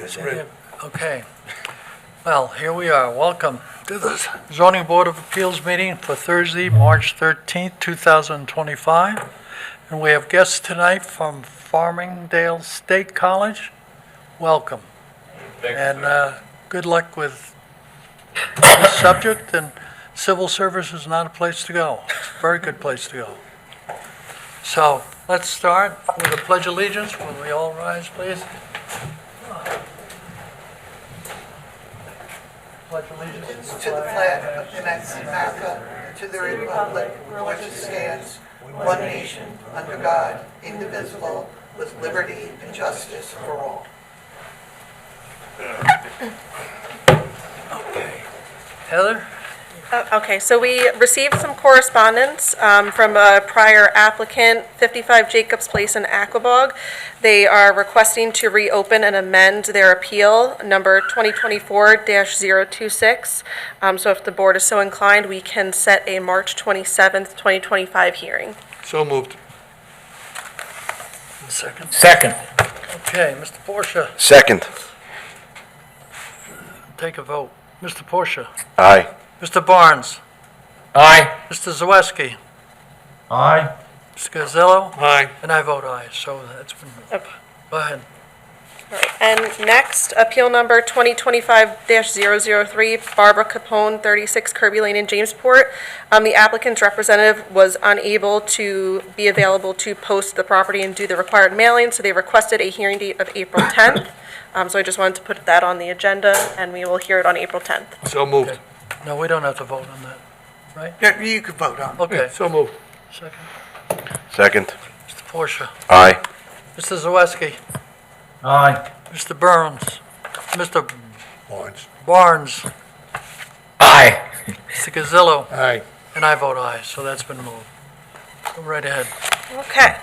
Okay. Well, here we are. Welcome to the Zoning Board of Appeals meeting for Thursday, March 13th, 2025. And we have guests tonight from Farmingdale State College. Welcome. And good luck with this subject. And civil service is not a place to go. It's a very good place to go. So let's start with the Pledge of Allegiance. Will we all rise, please? Pledge allegiance To the flag of the United States of America, and to the republic for which it stands, one nation, under God, indivisible, with liberty and justice for all. Okay. Heather? Okay, so we received some correspondence from a prior applicant, 55 Jacobs Place in Aquebogue. They are requesting to reopen and amend their appeal, number 2024-026. So if the board is so inclined, we can set a March 27th, 2025 hearing. So moved. Second. Second. Okay, Mr. Porsche, Second. take a vote. Mr. Porsche? Aye. Mr. Barnes? Aye. Mr. Zaweski? Aye. Mr. Gazzello? Aye. And I vote aye, so that's been moved. Okay. Go ahead. All right. And next, appeal number 2025-003, Barbara Capone, 36 Kirby Lane in Jamesport. The applicant's representative was unable to be available to post the property and do the required mailing, so they requested a hearing date of April 10th. So I just wanted to put that on the agenda, and we will hear it on April 10th. So moved. Okay. No, we don't have to vote on that, right? Yeah, you could vote on it. Okay. So moved. Second. Second. Mr. Porsche? Aye. Mr. Zaweski? Aye. Mr. Burns? Mr. Barnes. Barnes? Aye. Mr. Gazzello? Aye. And I vote aye, so that's been moved. Go right ahead. Okay.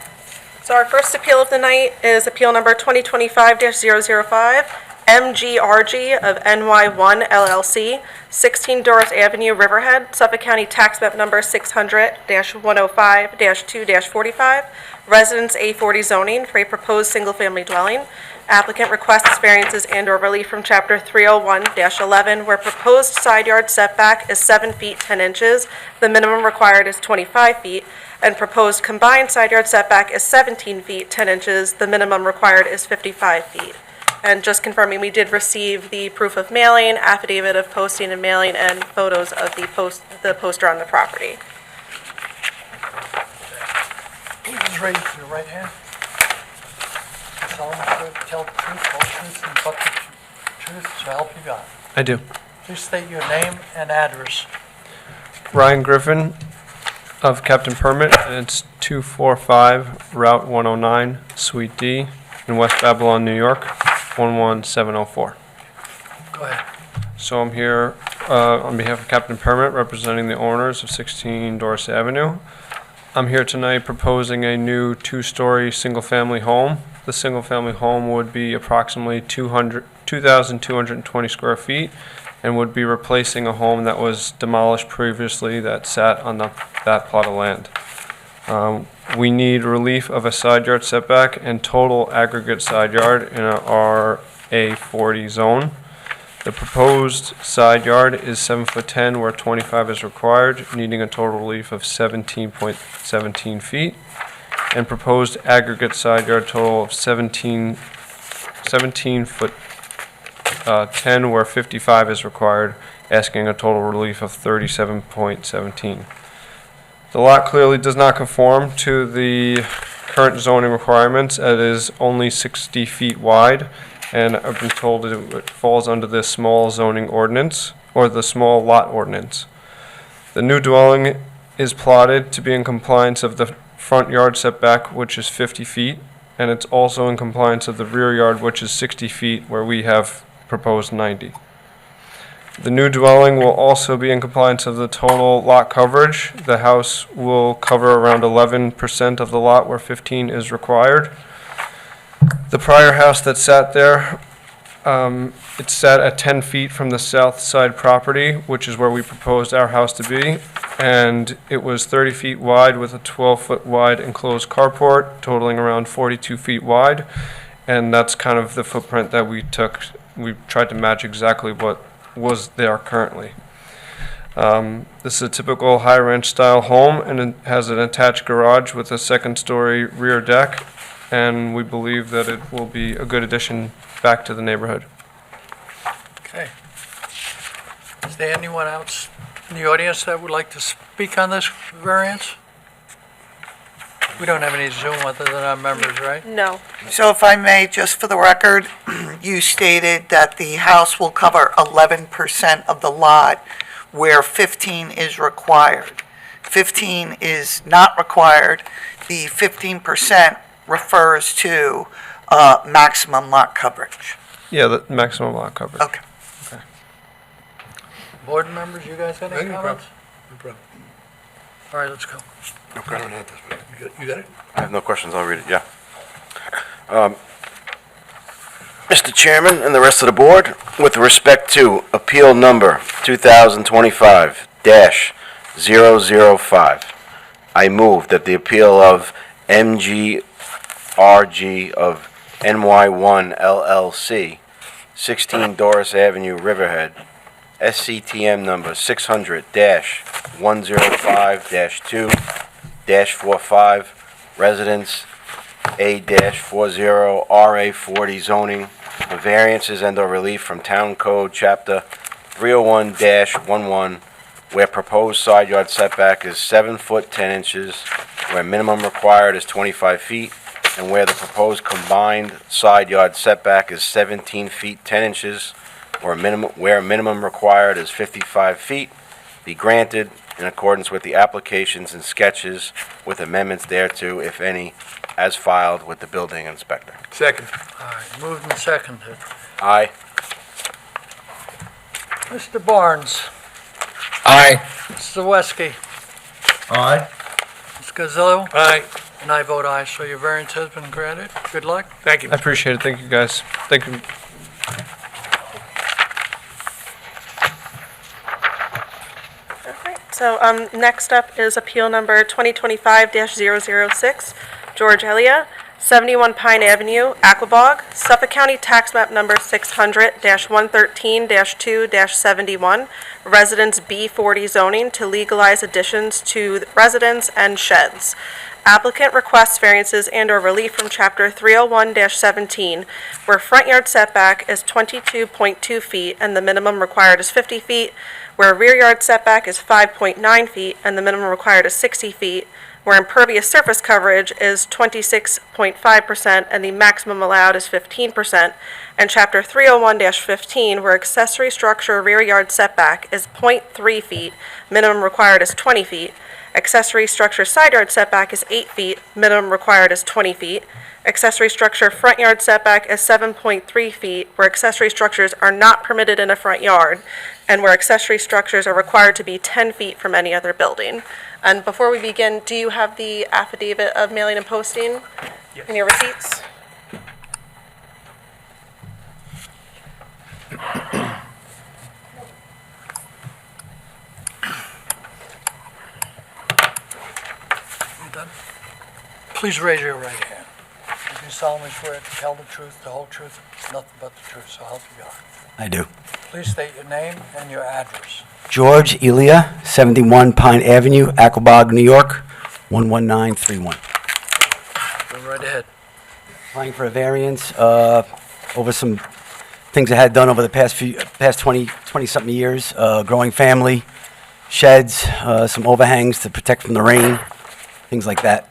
So our first appeal of the night is appeal number 2025-005, MGRG of NY1 LLC, 16 Doris Avenue, Riverhead, Suffolk County Tax Map Number 600-105-2-45, Residence A40 zoning for a proposed single-family dwelling. Applicant requests variances and/or relief from Chapter 301-11, where proposed side yard setback is 7 feet 10 inches, the minimum required is 25 feet, and proposed combined side yard setback is 17 feet 10 inches, the minimum required is 55 feet. And just confirming, we did receive the proof of mailing, affidavit of posting and mailing, and photos of the poster on the property. Please raise your right hand. Solemnly swear to tell the truth, whole truth, and but the truth, so help you God. I do. Please state your name and address. Ryan Griffin of Captain Permit, and it's 245 Route 109, Suite D, in West Babylon, New York, 11704. Go ahead. So I'm here on behalf of Captain Permit, representing the owners of 16 Doris Avenue. I'm here tonight proposing a new two-story single-family home. The single-family home would be approximately 2,220 square feet and would be replacing a home that was demolished previously that sat on that plot of land. We need relief of a side yard setback and total aggregate side yard in a RA40 zone. The proposed side yard is 7'10", where 25 is required, needing a total relief of 17.17 feet. And proposed aggregate side yard total of 17 foot 10, where 55 is required, asking a total relief of 37.17. The lot clearly does not conform to the current zoning requirements. It is only 60 feet wide, and I've been told it falls under the small zoning ordinance, or the small lot ordinance. The new dwelling is plotted to be in compliance of the front yard setback, which is 50 feet, and it's also in compliance of the rear yard, which is 60 feet, where we have proposed 90. The new dwelling will also be in compliance of the total lot coverage. The house will cover around 11% of the lot, where 15 is required. The prior house that sat there, it sat at 10 feet from the south side property, which is where we proposed our house to be, and it was 30 feet wide with a 12-foot wide enclosed carport, totaling around 42 feet wide, And that's kind of the footprint that we took. We tried to match exactly what was there currently. This is a typical high ranch style home, and it has an attached garage with a second story rear deck, and we believe that it will be a good addition back to the neighborhood. Okay. Is there anyone else in the audience that would like to speak on this variance? We don't have any Zoom other than our members, right? No. So if I may, just for the record, you stated that the house will cover 11% of the lot where 15 is required. 15 is not required. The 15% refers to maximum lot coverage. Yeah, the maximum lot coverage. Okay. Board members, you guys got any No comments? problem. All right, let's go. Okay. I don't have this, but you got it? I have no questions, I'll read it, yeah. Mr. Chairman and the rest of the board, with respect to appeal number 2025-005, I move that the appeal of MGRG of NY1 LLC, 16 Doris Avenue, Riverhead, SCTM number 600-105-2-45, residence A-40 RA40 zoning, for variances and/or relief from Town Code Chapter 301-11, where proposed side yard setback is 7 foot 10 inches, where minimum required is 25 feet, and where the proposed combined side yard setback is 17 feet 10 inches, or where minimum required is 55 feet, be granted in accordance with the applications and sketches with amendments thereto, if any, as filed with the building inspector. Second. All right, moved and seconded. Aye. Mr. Barnes, Aye. Mr. Zaweski, Aye. Ms. Gazillo, Aye. and I vote aye, so your variance has been granted. Good luck. Thank you. I appreciate it. Thank you, guys. Thank you. Okay, so next up is appeal number 2025-006, George Elia, 71 Pine Avenue, Aquebogue, Suffolk County Tax Map Number 600-113-2-71, Residence B40 zoning to legalize additions to residence and sheds. Applicant requests variances and/or relief from Chapter 301-17, where front yard setback is 22.2 feet and the minimum required is 50 feet, where rear yard setback is 5.9 feet and the minimum required is 60 feet, where impervious surface coverage is 26.5% and the maximum allowed is 15%, and Chapter 301-15, where accessory structure rear yard setback is 0.3 feet, minimum required is 20 feet, accessory structure side yard setback is 8 feet, minimum required is 20 feet, accessory structure front yard setback is 7.3 feet, where accessory structures are not permitted in a front yard, and where accessory structures are required to be 10 feet from any other building. And before we begin, do you have the affidavit of mailing and posting? Yes. And your receipts? You done? Please raise your right hand. You do solemnly swear to tell the truth, the whole truth, nothing but the truth, so help you God. I do. Please state your name and your address. George Elia, 71 Pine Avenue, Aquebogue, New York, 11931. Go right ahead. Applying for a variance over some things I had done over the past 20-something years, growing family, sheds, some overhangs to protect from the rain, things like that.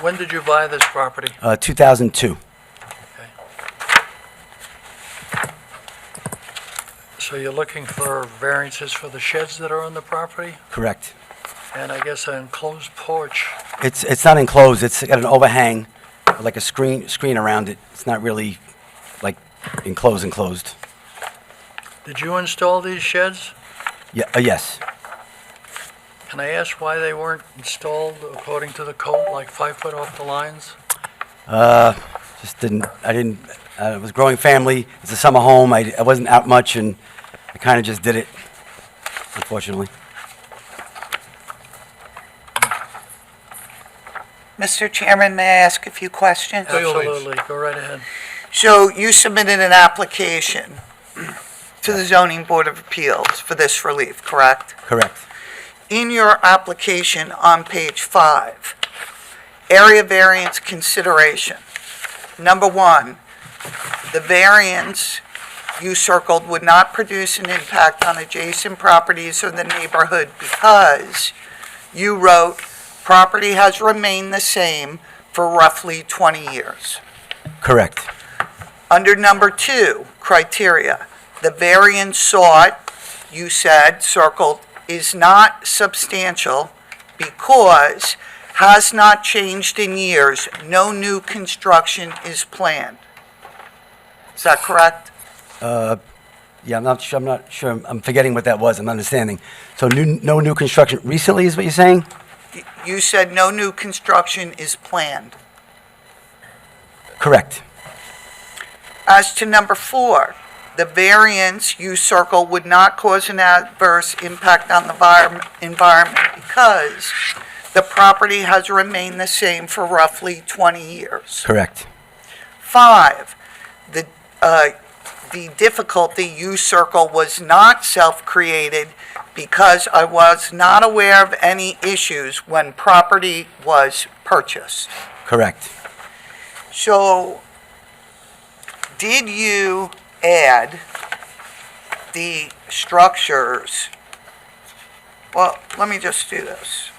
When did you buy this property? 2002. So you're looking for variances for the sheds that are on the property? Correct. And I guess an enclosed porch. It's not enclosed. It's got an overhang, like a screen around it. It's not really like enclosed. Did you install these sheds? Yeah. Yes. Can I ask why they weren't installed according to the code, like 5 foot off the lines? Just didn't. I didn't. It was a growing family. It's a summer home. I wasn't out much, and I kind of just did it. Unfortunately. Mr. Chairman, may I ask a few questions? Absolutely, go right ahead. So you submitted an application to the Zoning Board of Appeals for this relief, correct? Correct. In your application on page 5, area variance consideration. Number 1, the variance you circled would not produce an impact on adjacent properties or the neighborhood because you wrote, property has remained the same for roughly 20 years. Correct. Under number 2, criteria, the variance sought, you said, circled, is not substantial because has not changed in years. No new construction is planned. Is that correct? Yeah, I'm not sure, I'm forgetting what that was, I'm not understanding. So no new construction recently is what you're saying? You said no new construction is planned. Correct. As to number 4, the variance you circle would not cause an adverse impact on the environment because the property has remained the same for roughly 20 years. Correct. 5, the difficulty you circle was not self-created because I was not aware of any issues when property was purchased. Correct. So, did you add the structures? Well, let me just do this.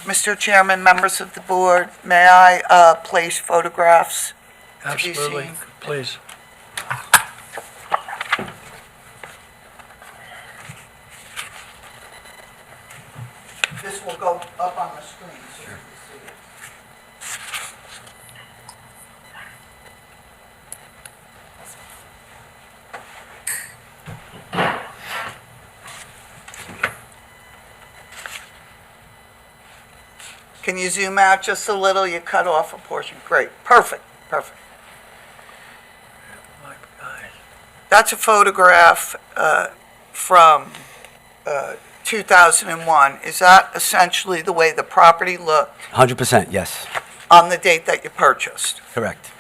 Mr. Chairman, members of the board, may I place photographs to be Absolutely, seen? please. This will go up on the screen so you can see it. Can you zoom out just a little? You cut off a portion. Great. Perfect. Perfect. My guy. That's a photograph from 2001. Is that essentially the way the property looked 100%, yes. on the date that you purchased? Correct.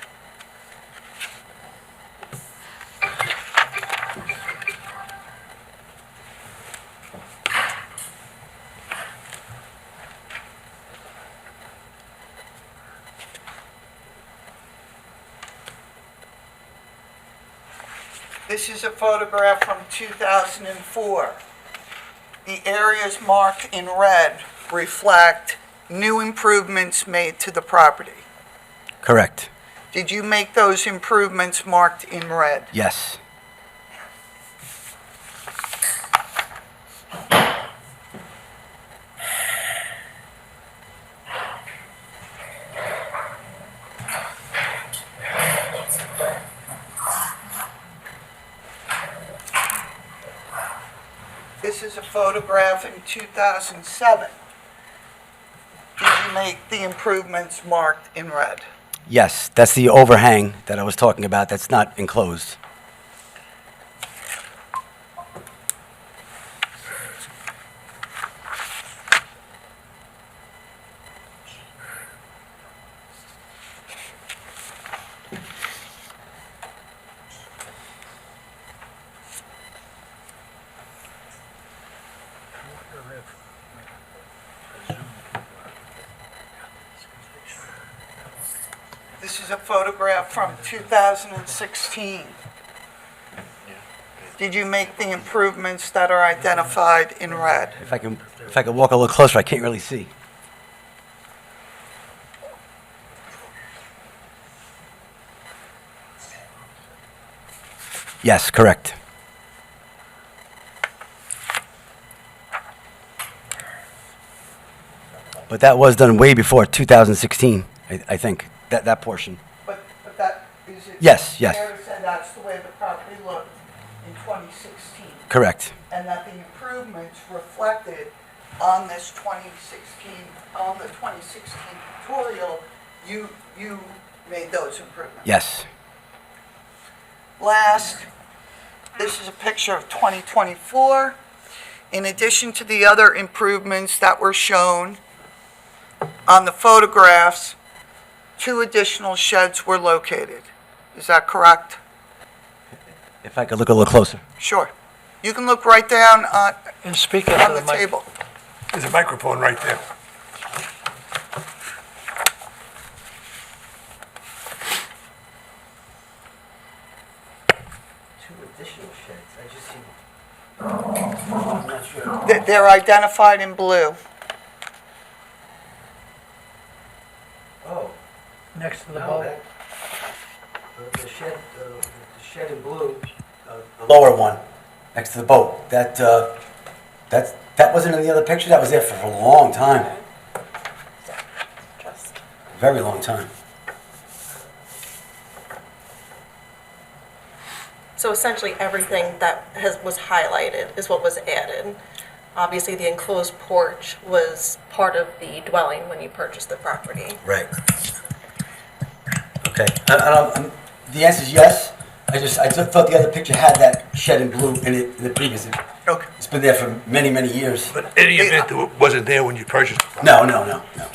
This is a photograph from 2004. The areas marked in red reflect new improvements made to the property. Correct. Did you make those improvements marked in red? Yes. This is a photograph in 2007. Did you make the improvements marked in red? Yes, that's the overhang that I was talking about, that's not enclosed. This is a photograph from 2016. Did you make the improvements that are identified in red? If I can walk a little closer, I can't really see. Yes, correct. But that was done way before 2016, I think, that portion. But that, is it? Yes, yes. Fair to say that's the way the property looked in 2016? Correct. And that the improvements reflected on this 2016, on the 2016 tutorial, you made those improvements? Yes. Last, this is a picture of 2024. In addition to the other improvements that were shown on the photographs, 2 additional sheds were located. Is that correct? If I could look a little closer. Sure. You can look right down And speak into on the the mic. table. There's a microphone right there. Two additional sheds, I just see. I'm not sure. They're identified in blue. Oh. Next to the No, boat. the shed in blue, the lower one, next to the boat, that wasn't in the other picture, that was there for a long time, very long time. So essentially, everything that was highlighted is what was added. Obviously, the enclosed porch was part of the dwelling when you purchased the property. Right. Okay, the answer is yes, I just thought the other picture had that shed in blue in it, in the previous, Okay. it's been there for many, many years. But in any event, it wasn't there when you purchased it. No, no, no, no.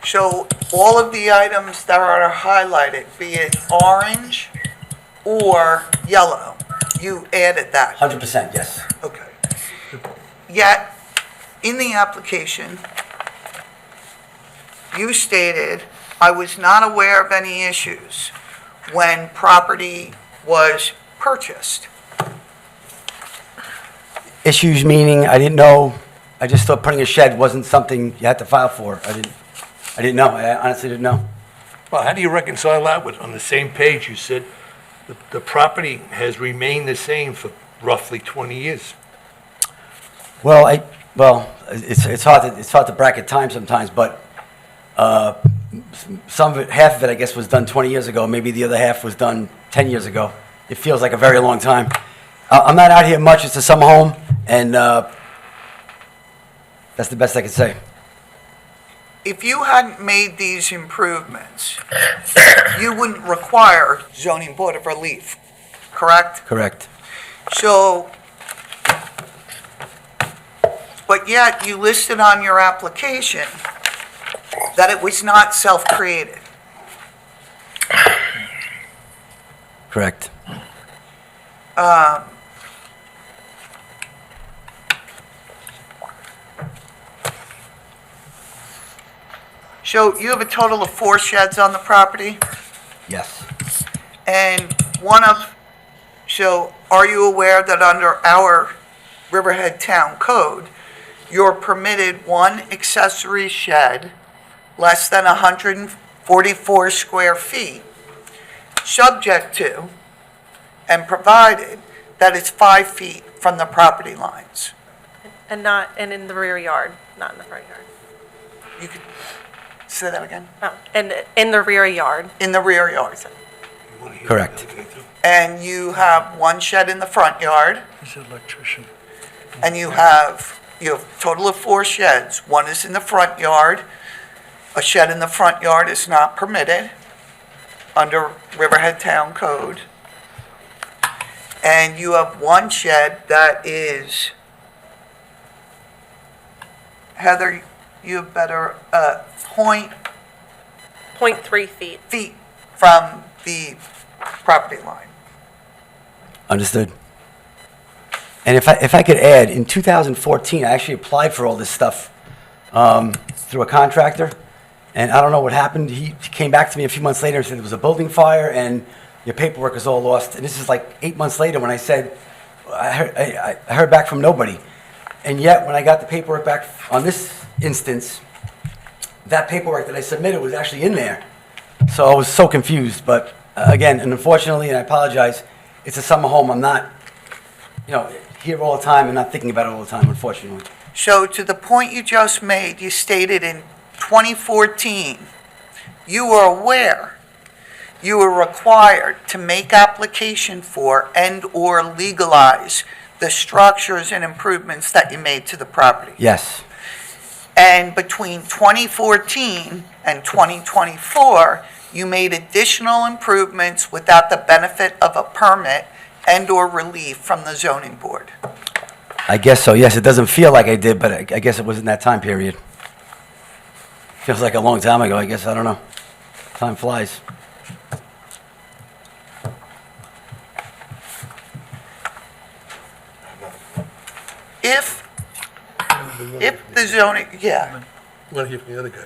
So all of the items that are highlighted, be it orange or yellow, you added that. 100%, yes. Okay. Yet, in the application, you stated, "I was not aware of any issues when property was purchased." Issues meaning, I didn't know, I just thought putting a shed wasn't something you had to file for. I didn't know, I honestly didn't know. Well, how do you reconcile that with, on the same page, you said the property has remained the same for roughly 20 years? Well, it's hard to bracket time sometimes, but some of it, half of it, I guess, was done 20 years ago. Maybe the other half was done 10 years ago. It feels like a very long time. I'm not out here much. It's a summer home, and that's the best I can say. If you hadn't made these improvements, you wouldn't require zoning board of relief, correct? Correct. So, but yet you listed on your application that it was not self-created. Correct. So you have a total of 4 sheds on the property? Yes. And so are you aware that under our Riverhead Town Code, you're permitted 1 accessory shed less than 144 square feet, subject to and provided that it's 5 feet from the property lines? And in the rear yard, not in the front yard. You could say that again? Oh, and in the rear yard. In the rear yard. Correct. And you have 1 shed in the front yard, He's an electrician. and you have a total of 4 sheds. 1 is in the front yard. A shed in the front yard is not permitted under Riverhead Town Code. And you have 1 shed that is, Heather, you have better, 0.3 feet. feet from the property line. Understood. And if I could add, in 2014, I actually applied for all this stuff through a contractor, and I don't know what happened. He came back to me a few months later and said there was a building fire and your paperwork is all lost. And this is like 8 months later when I said, I heard back from nobody. And yet, when I got the paperwork back on this instance, that paperwork that I submitted was actually in there. So I was so confused, but again, and unfortunately, and I apologize, it's a summer home. I'm not, here all the time and not thinking about it all the time, unfortunately. So to the point you just made, you stated in 2014, you were aware you were required to make application for and/or legalize the structures and improvements that you made to the property. Yes, And between 2014 and 2024, you made additional improvements without the benefit of a permit and/or relief from the zoning board. I guess so. Yes, it doesn't feel like I did, but I guess it was in that time period. Feels like a long time ago, I guess. I don't know. Time flies. If the zoning, yeah, Want to hear from the other guy?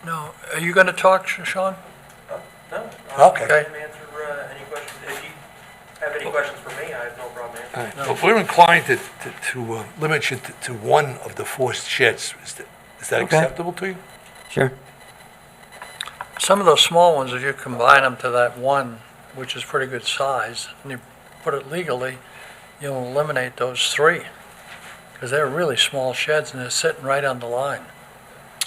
No, are you going to talk, Sean? No. Okay. Okay. I can answer any questions. If you have any questions for me, I have no problem All answering. right. Well, we're inclined to limit you to one of the 4 sheds. Is that Okay. acceptable to you? Sure. Some of those small ones, if you combine them to that one, which is pretty good size, and you put it legally, you'll eliminate those 3. Because they're really small sheds and they're sitting right on the line.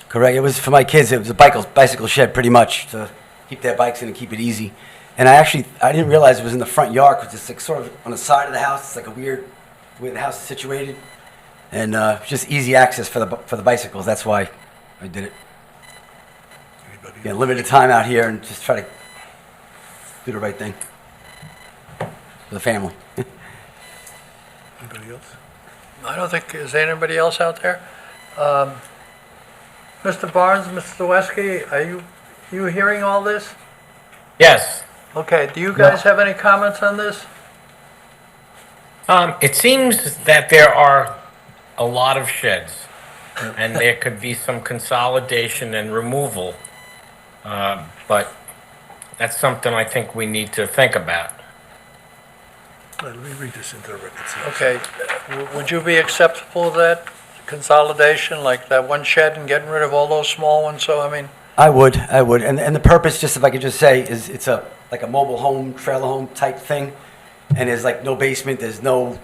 Correct. It was for my kids. It was a bicycle shed, pretty much, to keep their bikes in and keep it easy. And I didn't realize it was in the front yard because it's like sort of on the side of the house. It's like a weird way the house is situated, and just easy access for the bicycles. That's why I did it. Anybody Yeah, else? limited time out here and just try to do the right thing for the family. Anybody else? I don't think, is there anybody else out there? Mr. Barnes, Mr. Zaweski, are you hearing all this? Yes. Okay, do you guys have any comments on this? It seems that there are a lot of sheds, and there could be some consolidation and removal. But that's something I think we need to think about. Let me read this into the record. see. Okay, would you be acceptable with that consolidation, like that one shed and getting rid of all those small ones? So, I mean, I would. And the purpose, just if I could just say, is it's like a mobile home, trailer home type thing. And there's like no basement, there's no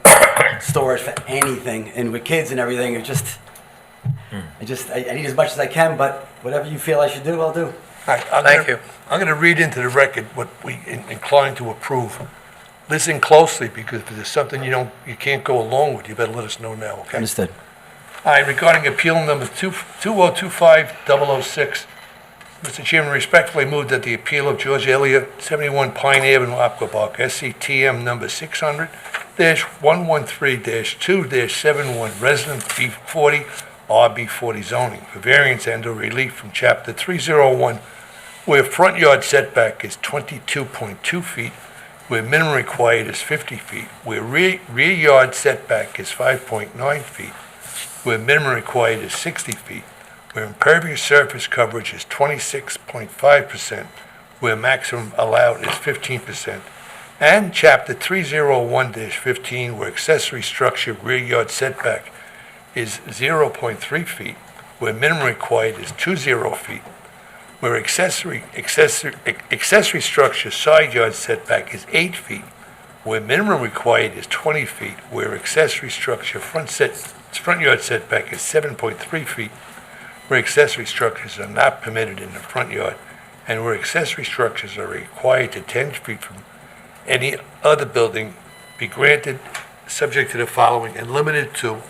storage for anything. And with kids and everything, I need as much as I can, but whatever you feel I should do, I'll do. All right, Thank you. I'm going to read into the record what we inclined to approve. Listen closely, because if there's something you can't go along with, you better let us know now, okay? Understood. All right, regarding appeal number 2025006, Mr. Chairman, respectfully move that the appeal of George Elliott, 71 Pine Avenue, Aquebogue, SCTM number 600-113-2-71, resident B40, RB40 zoning, for variance and/or relief from Chapter 301, where front yard setback is 22.2 feet, where minimum required is 50 feet, where rear yard setback is 5.9 feet, where minimum required is 60 feet, where impervious surface coverage is 26.5%, where maximum allowed is 15%, and Chapter 301-15, where accessory structure rear yard setback is 0.3 feet, where minimum required is 20 feet, where accessory structure side yard setback is 8 feet, where minimum required is 20 feet, where accessory structure front yard setback is 7.3 feet, where accessory structures are not permitted in the front yard, and where accessory structures are required to 10 feet from any other building, be granted subject to the following and limited to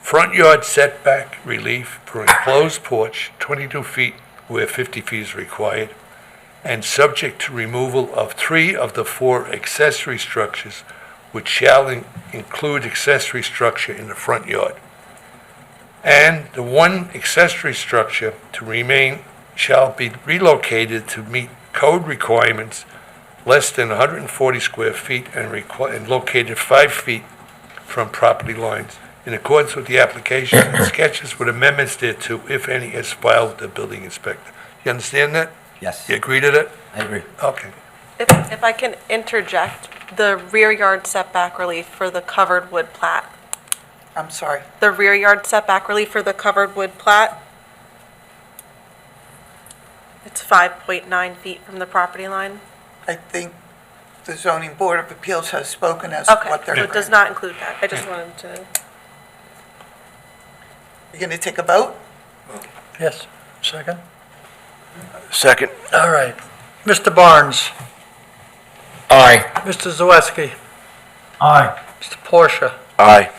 front yard setback relief for enclosed porch, 22 feet where 50 feet is required, and subject to removal of 3 of the 4 accessory structures, which shall include accessory structure in the front yard. And the 1 accessory structure to remain shall be relocated to meet code requirements less than 140 square feet and located 5 feet from property lines, in accordance with the application and sketches with amendments thereto, if any, as filed with the building inspector. You understand that? Yes, You agree to that? I agree. Okay. If I can interject, the rear yard setback relief for the covered wood plat. I'm sorry. The rear yard setback relief for the covered wood plat. It's 5.9 feet from the property line. I think the zoning board of appeals has spoken as to Okay, what they're. so it does not include that. I just wanted to. You're going to take a vote? Yes, second? Second. All right. Mr. Barnes, Aye. Mr. Zaweski, Aye. Mr. Porsche, Aye.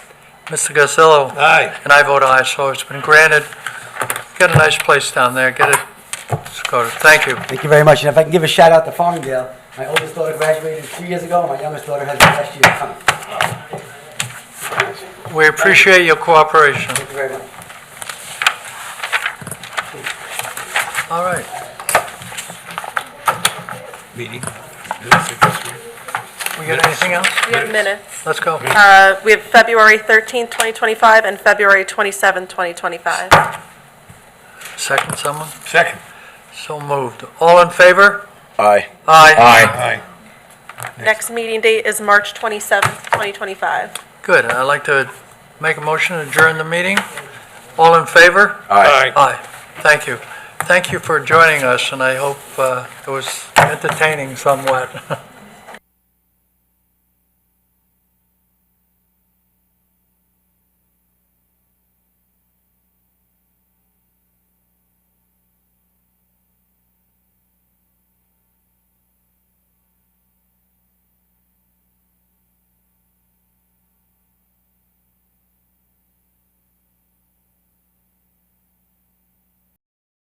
Mr. Gazillo, Aye. and I vote aye, so it's been granted. Get a nice place down there, get it, let's go. Thank you. Thank you very much. And if I can give a shout out to Farmingdale, my oldest daughter graduated 3 years ago, and my youngest daughter has the last year coming. We appreciate your cooperation. Thank you very much. All right. Meeting. We got anything else? We have minutes. Let's go. We have February 13th, 2025, and February 27th, 2025. Second, someone? Second. So moved. All in favor? Aye. Aye. Aye. Next meeting date is March 27th, 2025. Good. I'd like to make a motion to adjourn the meeting. All in favor? Aye. Aye. Thank you. Thank you for joining us, and I hope it was entertaining somewhat.